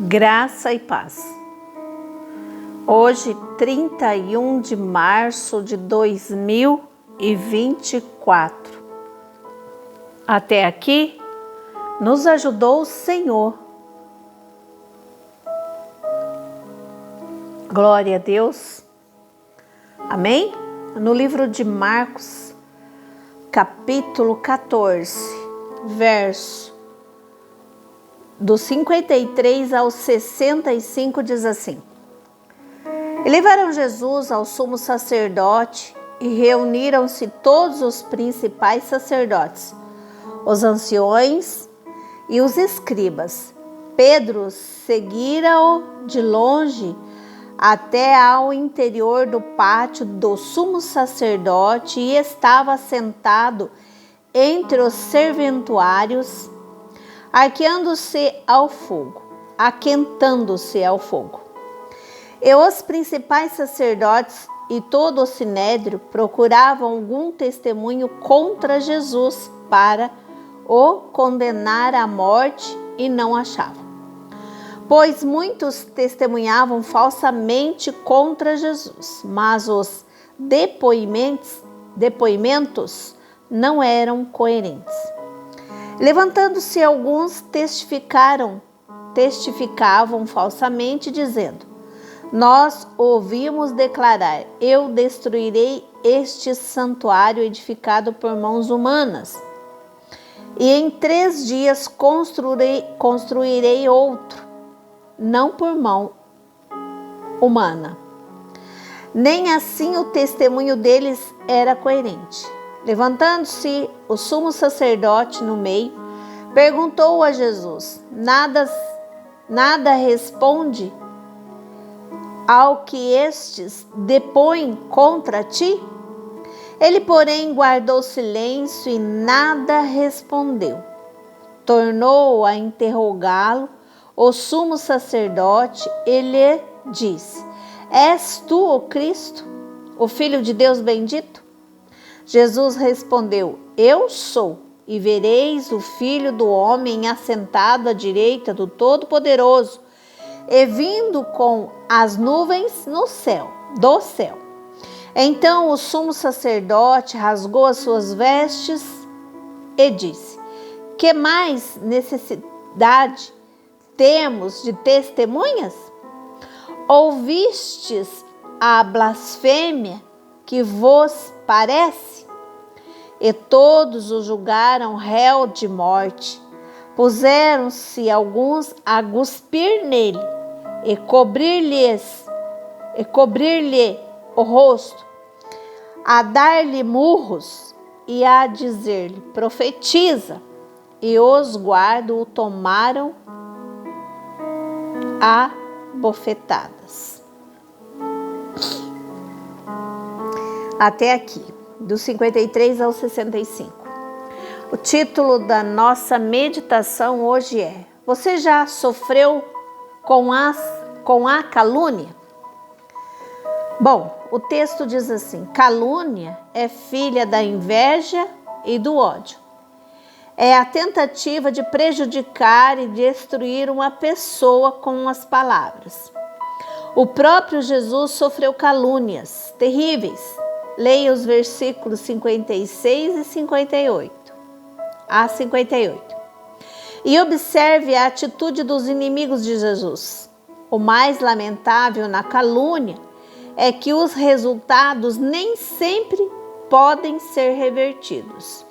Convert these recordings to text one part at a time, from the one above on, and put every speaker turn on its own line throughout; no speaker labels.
Graça e paz. Hoje, 31 de março de 2024. Até aqui, nos ajudou o Senhor. Glória a Deus. Amém? No livro de Marcos, capítulo 14, verso do 53 ao 65 diz assim: E levaram Jesus ao sumo sacerdote e reuniram-se todos os principais sacerdotes, os anciões e os escribas. Pedro seguira-o de longe até ao interior do pátio do sumo sacerdote e estava sentado entre os serventuários, aquentando-se ao fogo. E os principais sacerdotes e todo o sinédrio procuravam algum testemunho contra Jesus para o condenar à morte e não achavam, pois muitos testemunhavam falsamente contra Jesus, mas os depoimentos não eram coerentes. Levantando-se alguns testificavam falsamente, dizendo: Nós ouvimos declarar: Eu destruirei este santuário edificado por mãos humanas, e em 3 dias construirei outro, não por mão humana. Nem assim o testemunho deles era coerente. Levantando-se o sumo sacerdote no meio, perguntou a Jesus: Nada responde ao que estes depõem contra ti? Ele, porém, guardou silêncio e nada respondeu. Tornou a interrogá-lo o sumo sacerdote e lhe disse: És tu o Cristo, o Filho de Deus bendito? Jesus respondeu: Eu sou, e vereis o Filho do Homem assentado à direita do Todo-Poderoso e vindo com as nuvens do céu. Então o sumo sacerdote rasgou as suas vestes e disse: Que mais necessidade temos de testemunhas? Ouvistes a blasfêmia que vos parece? E todos o julgaram réu de morte. Puseram-se alguns a cuspir nele e cobrir-lhe o rosto, a dar-lhe murros e a dizer-lhe: Profetiza. E os guardas o tomaram a bofetadas. Até aqui, do 53 ao 65. O título da nossa meditação hoje é: Você já sofreu com a calúnia? Bom, o texto diz assim: calúnia é filha da inveja e do ódio. É a tentativa de prejudicar e destruir uma pessoa com as palavras. O próprio Jesus sofreu calúnias terríveis. Leia os versículos 56 e 58 a 58. E observe a atitude dos inimigos de Jesus. O mais lamentável na calúnia é que os resultados nem sempre podem ser revertidos.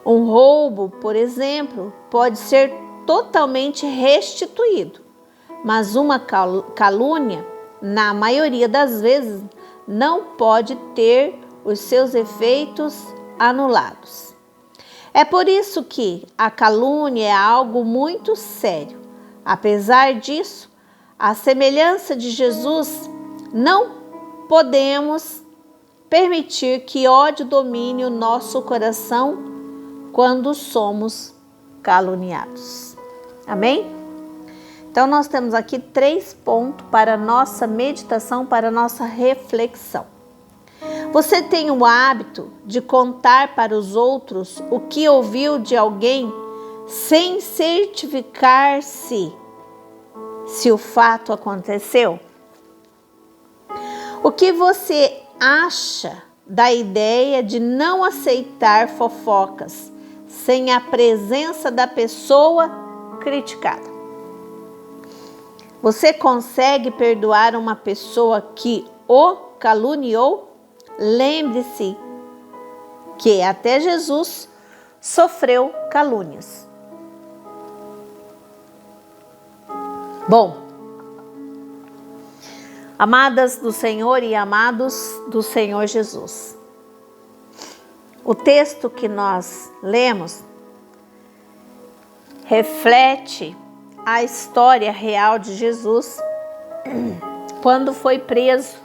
Um roubo, por exemplo, pode ser totalmente restituído, mas uma calúnia, na maioria das vezes, não pode ter os seus efeitos anulados. É por isso que a calúnia é algo muito sério. Apesar disso, à semelhança de Jesus, não podemos permitir que ódio domine o nosso coração quando somos caluniados. Amém? Então, nós temos aqui 3 pontos para a nossa meditação, para a nossa reflexão. Você tem o hábito de contar para os outros o que ouviu de alguém sem certificar-se se o fato aconteceu? O que você acha da ideia de não aceitar fofocas sem a presença da pessoa criticada? Você consegue perdoar uma pessoa que o caluniou? Lembre-se que até Jesus sofreu calúnias. Bom, amadas do Senhor e amados do Senhor Jesus, o texto que nós lemos reflete a história real de Jesus quando foi preso,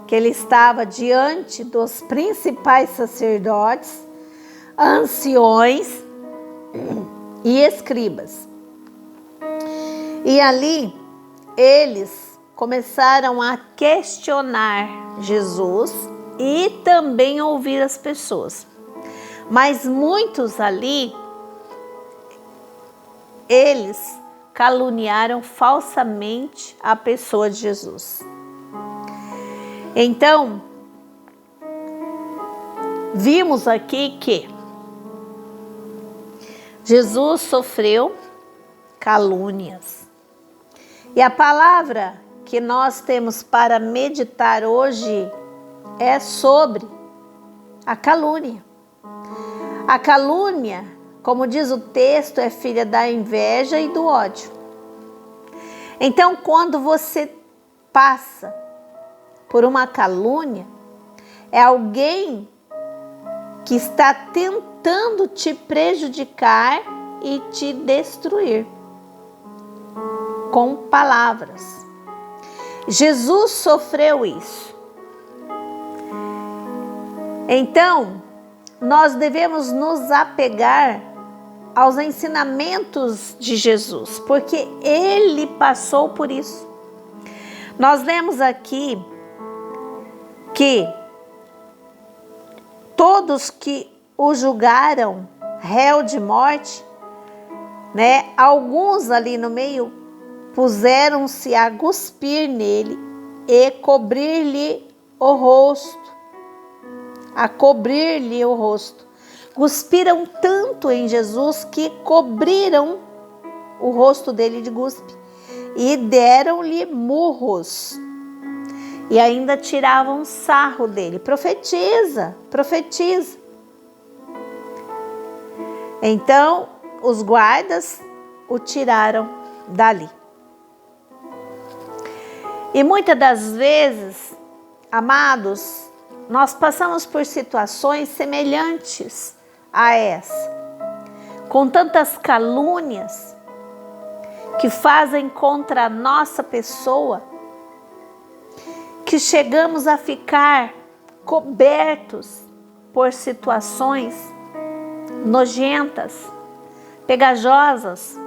que ele estava diante dos principais sacerdotes, anciões e escribas. E ali eles começaram a questionar Jesus e também ouvir as pessoas. Mas muitos ali, eles caluniaram falsamente a pessoa de Jesus. Então, vimos aqui que Jesus sofreu calúnias. E a palavra que nós temos para meditar hoje é sobre a calúnia. A calúnia, como diz o texto, é filha da inveja e do ódio. Então, quando você passa por uma calúnia, é alguém que está tentando te prejudicar e te destruir com palavras. Jesus sofreu isso. Então, nós devemos nos apegar aos ensinamentos de Jesus, porque ele passou por isso. Nós lemos aqui que todos que o julgaram réu de morte, alguns ali no meio puseram-se a cuspir nele e cobrir-lhe o rosto. Cuspiram tanto em Jesus que cobriram o rosto dele de cuspe e deram-lhe murros. E ainda tiravam sarro dele. Profetiza. Então, os guardas o tiraram dali. E muitas das vezes, amados, nós passamos por situações semelhantes a essa, com tantas calúnias que fazem contra a nossa pessoa, que chegamos a ficar cobertos por situações nojentas, pegajosas.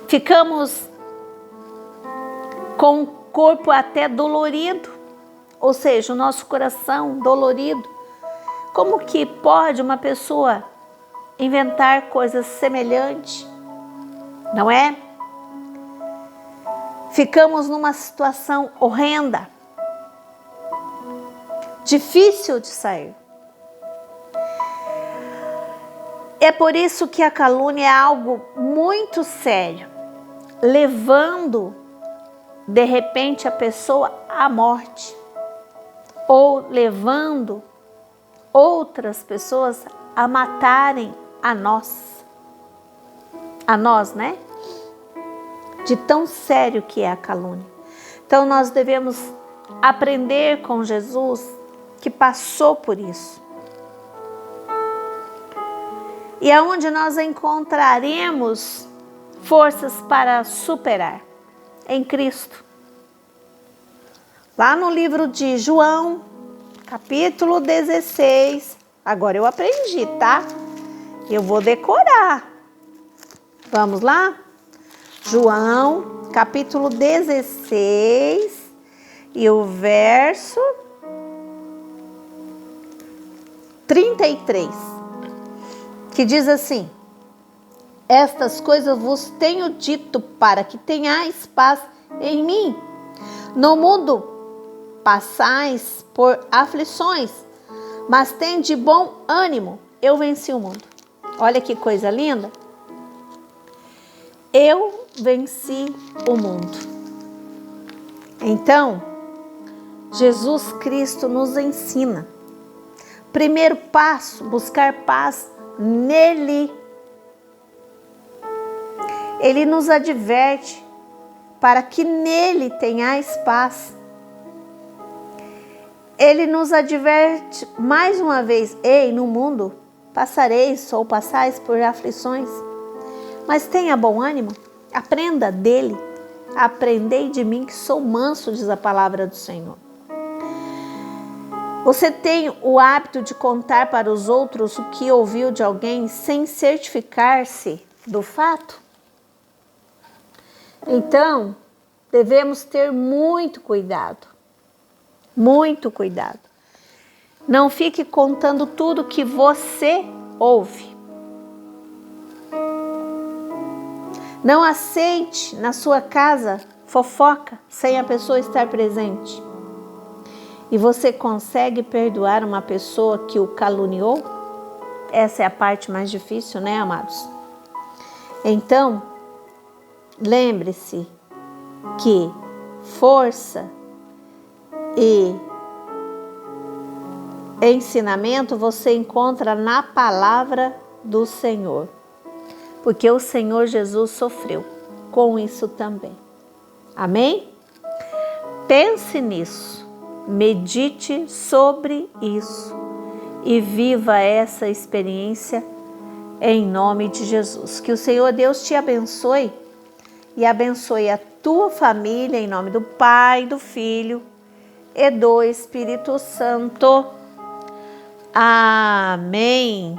Ficamos com o corpo até dolorido, ou seja, o nosso coração dolorido. Como que pode uma pessoa inventar coisas semelhantes? Não é? Ficamos numa situação horrenda, difícil de sair. É por isso que a calúnia é algo muito sério, levando de repente a pessoa à morte, ou levando outras pessoas a matarem a nós, né? De tão sério que é a calúnia. Então nós devemos aprender com Jesus, que passou por isso. E aonde nós encontraremos forças para superar? Em Cristo. Lá no livro de João, capítulo 16. Agora eu aprendi, tá? Eu vou decorar. Vamos lá? João, capítulo 16 e o verso 33, que diz assim: Estas coisas vos tenho dito para que tenhais paz em mim. No mundo passais por aflições, mas tende bom ânimo, eu venci o mundo. Olha que coisa linda. Eu venci o mundo. Então, Jesus Cristo nos ensina. Primeiro passo, buscar paz nele. Ele nos adverte para que nele tenhais paz. Ele nos adverte mais uma vez: ei, no mundo passareis ou passais por aflições, mas tenha bom ânimo, aprenda dele. Aprendei de mim que sou manso, diz a palavra do Senhor. Você tem o hábito de contar para os outros o que ouviu de alguém sem certificar-se do fato? Então, devemos ter muito cuidado. Muito cuidado. Não fique contando tudo que você ouve. Não aceite na sua casa fofoca sem a pessoa estar presente. E você consegue perdoar uma pessoa que o caluniou? Essa é a parte mais difícil, né, amados? Então, lembre-se que força e ensinamento você encontra na palavra do Senhor. Porque o Senhor Jesus sofreu com isso também. Amém? Pense nisso, medite sobre isso e viva essa experiência em nome de Jesus. Que o Senhor Deus te abençoe e abençoe a tua família em nome do Pai, do Filho e do Espírito Santo. Amém.